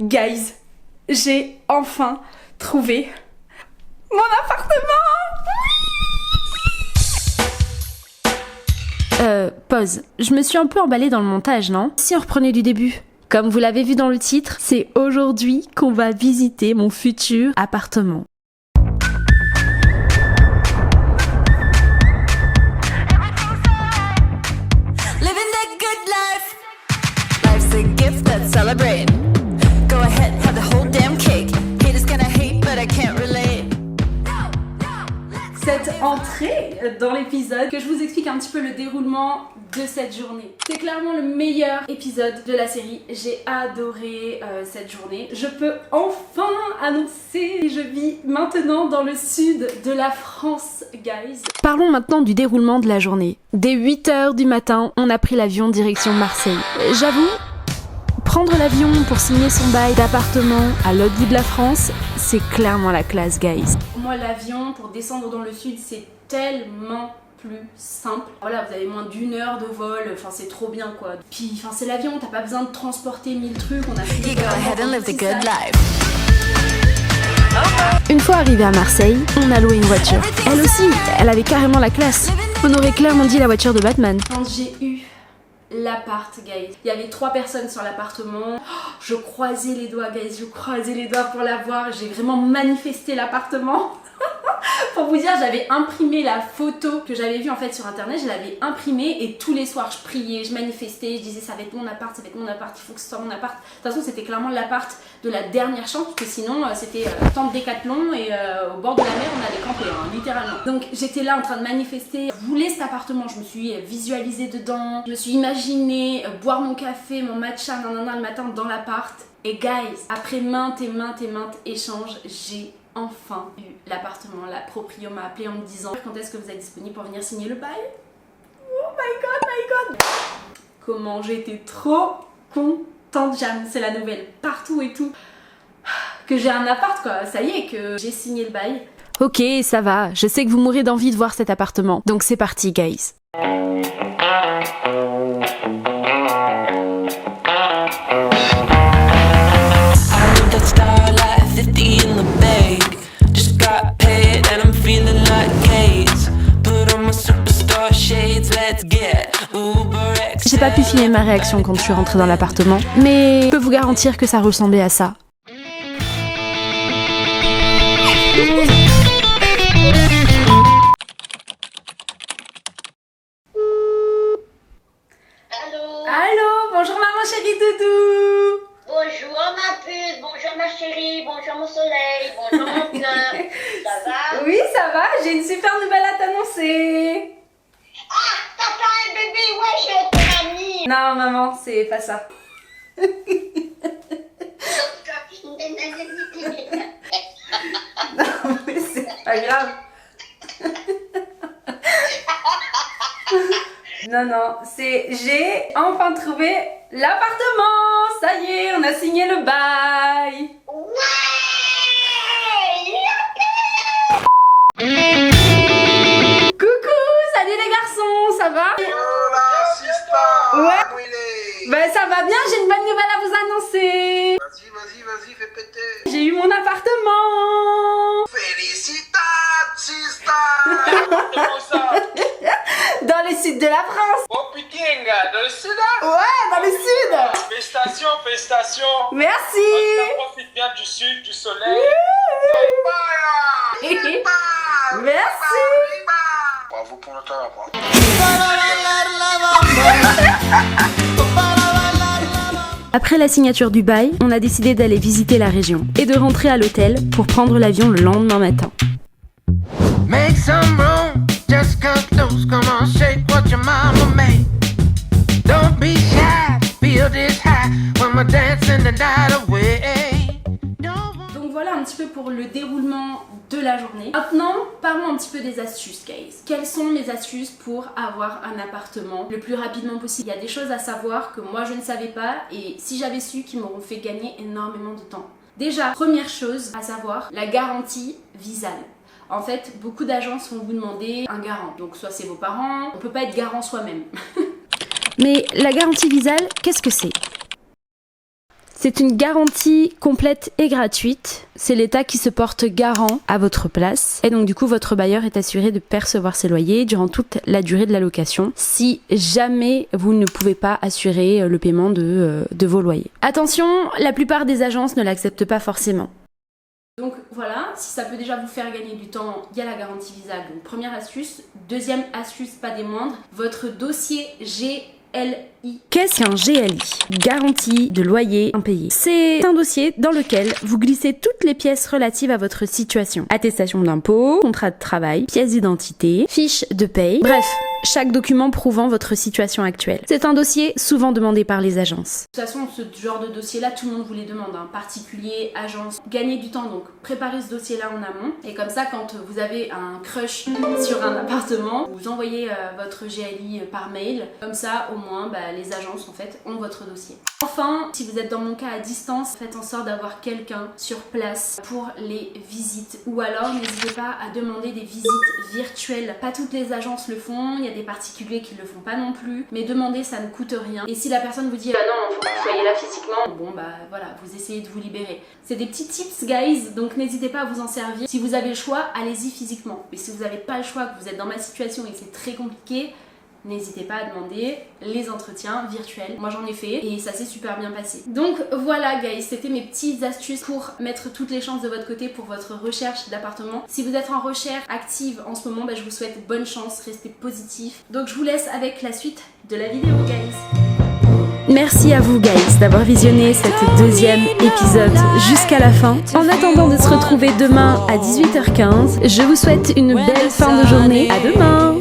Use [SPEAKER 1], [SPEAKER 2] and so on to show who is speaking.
[SPEAKER 1] Guys, j'ai enfin trouvé mon appartement.
[SPEAKER 2] Pause. Je me suis un peu emballée dans le montage, non? Si on reprenait du début. Comme vous l'avez vu dans le titre, c'est aujourd'hui qu'on va visiter mon futur appartement.
[SPEAKER 3] Living that good life. Life's a gift, let's celebrate. Go ahead, have the whole damn cake. Haters gonna hate, but I can't relate.
[SPEAKER 1] Cette entrée dans l'épisode, que je vous explique un petit peu le déroulement de cette journée. C'est clairement le meilleur épisode de la série. J'ai adoré cette journée. Je peux enfin annoncer que je vis maintenant dans le sud de la France, guys.
[SPEAKER 2] Parlons maintenant du déroulement de la journée. Dès 8h du matin, on a pris l'avion direction Marseille. J'avoue, prendre l'avion pour signer son bail d'appartement à l'autre bout de la France, c'est clairement la classe, guys.
[SPEAKER 1] Moi, l'avion, pour descendre dans le sud, c'est tellement plus simple. Voilà, vous avez moins d'1 heure de vol, enfin c'est trop bien quoi. Puis, enfin c'est l'avion, t'as pas besoin de transporter 1000 trucs, on a fait...
[SPEAKER 3] You go ahead and live the good life.
[SPEAKER 2] Une fois arrivé à Marseille, on a loué une voiture. Elle aussi, elle avait carrément la classe. On aurait clairement dit la voiture de Batman.
[SPEAKER 1] Quand j'ai eu l'appart, guys, il y avait 3 personnes sur l'appartement. Oh, je croisais les doigts, guys, je croisais les doigts pour l'avoir. J'ai vraiment manifesté l'appartement. Pour vous dire, j'avais imprimé la photo que j'avais vue en fait sur internet, je l'avais imprimée et tous les soirs je priais, je manifestais, je disais ça va être mon appart, ça va être mon appart, il faut que ce soit mon appart. De toute façon c'était clairement l'appart de la dernière chance parce que sinon c'était tente Décathlon et au bord de la mer on allait camper, hein, littéralement. Donc j'étais là en train de manifester, je voulais cet appartement, je me suis visualisée dedans, je me suis imaginée boire mon café, mon matcha, nanana le matin dans l'appart. Et guys, après maintes échanges, j'ai enfin eu l'appartement. La proprio m'a appelé en me disant quand est-ce que vous êtes disponible pour venir signer le bail. Oh my god. Comment j'étais trop contente, j'ai annoncé la nouvelle partout et tout. Que j'ai un appart quoi, ça y est que j'ai signé le bail.
[SPEAKER 2] Ok, ça va, je sais que vous mourrez d'envie de voir cet appartement. Donc c'est parti, guys. J'ai pas pu filmer ma réaction quand je suis rentrée dans l'appartement, mais je peux vous garantir que ça ressemblait à ça.
[SPEAKER 1] Allô, bonjour maman chérie doudou.
[SPEAKER 4] Bonjour ma puce, bonjour ma chérie, bonjour mon soleil, bonjour mon cœur. Ça va?
[SPEAKER 1] Oui ça va, j'ai une super nouvelle à t'annoncer.
[SPEAKER 4] Ah, t'as pas un bébé? Ouais, j'ai ton ami.
[SPEAKER 1] Non maman, c'est pas ça. Non mais c'est pas grave. Non, j'ai enfin trouvé l'appartement. Ça y est, on a signé le bail.
[SPEAKER 4] Ouais!
[SPEAKER 1] Coucou, salut les garçons, ça va? Ouais. Ben ça va bien, j'ai une bonne nouvelle à vous annoncer.
[SPEAKER 5] Vas-y, fais péter.
[SPEAKER 1] J'ai eu mon appartement.
[SPEAKER 5] Félicitations.
[SPEAKER 6] Comment ça?
[SPEAKER 1] Dans le sud de la France.
[SPEAKER 6] Oh putain, gars, dans le sud là?
[SPEAKER 1] Ouais, dans le sud.
[SPEAKER 6] Félicitations.
[SPEAKER 1] Merci.
[SPEAKER 6] On profite bien du sud, du soleil.
[SPEAKER 1] Merci.
[SPEAKER 5] Bravo pour le travail.
[SPEAKER 2] Après la signature du bail, on a décidé d'aller visiter la région et de rentrer à l'hôtel pour prendre l'avion le lendemain matin.
[SPEAKER 7] Make some room, just come close, come on, shake what your mama made. Don't be shy, feel this high when we're dancing the night away.
[SPEAKER 1] Donc voilà un petit peu pour le déroulement de la journée. Maintenant, parlons un petit peu des astuces, guys. Quelles sont mes astuces pour avoir un appartement le plus rapidement possible? Il y a des choses à savoir que moi je ne savais pas et si j'avais su qui m'auront fait gagner énormément de temps. Déjà, première chose à savoir, la garantie Visale. En fait, beaucoup d'agences vont vous demander un garant. Donc soit c'est vos parents, on peut pas être garant soi-même.
[SPEAKER 2] Mais la garantie Visale, qu'est-ce que c'est? C'est une garantie complète et gratuite. C'est l'État qui se porte garant à votre place. Et donc du coup, votre bailleur est assuré de percevoir ses loyers durant toute la durée de la location, si jamais vous ne pouvez pas assurer le paiement de vos loyers. Attention, la plupart des agences ne l'acceptent pas forcément.
[SPEAKER 1] Donc voilà, si ça peut déjà vous faire gagner du temps, il y a la garantie visa. Donc première astuce. Deuxième astuce, pas des moindres, votre dossier GLI.
[SPEAKER 2] Qu'est-ce qu'un GLI? Garantie de loyer impayé. C'est un dossier dans lequel vous glissez toutes les pièces relatives à votre situation. Attestation d'impôt, contrat de travail, pièce d'identité, fiche de paye, bref, chaque document prouvant votre situation actuelle. C'est un dossier souvent demandé par les agences.
[SPEAKER 1] De toute façon, ce genre de dossier-là, tout le monde vous les demande, hein. Particulier, agence. Gagnez du temps, donc préparez ce dossier-là en amont. Et comme ça, quand vous avez un crush sur un appartement, vous envoyez votre GLI par mail. Comme ça, au moins, les agences en fait ont votre dossier. Enfin, si vous êtes dans mon cas à distance, faites en sorte d'avoir quelqu'un sur place pour les visites. Ou alors, n'hésitez pas à demander des visites virtuelles. Pas toutes les agences le font, il y a des particuliers qui le font pas non plus. Mais demander, ça ne coûte rien. Et si la personne vous dit « Ah non, faut que vous soyez là physiquement », bon voilà, vous essayez de vous libérer. C'est des petits tips, guys, donc n'hésitez pas à vous en servir. Si vous avez le choix, allez-y physiquement. Mais si vous n'avez pas le choix, que vous êtes dans ma situation et que c'est très compliqué, n'hésitez pas à demander les entretiens virtuels. Moi j'en ai fait et ça s'est super bien passé. Donc voilà guys, c'était mes petites astuces pour mettre toutes les chances de votre côté pour votre recherche d'appartement. Si vous êtes en recherche active en ce moment, je vous souhaite bonne chance, restez positif. Donc je vous laisse avec la suite de la vidéo guys.
[SPEAKER 2] Merci à vous guys d'avoir visionné cet deuxième épisode jusqu'à la fin. En attendant de se retrouver demain à 18h15, je vous souhaite une belle fin de journée. À demain!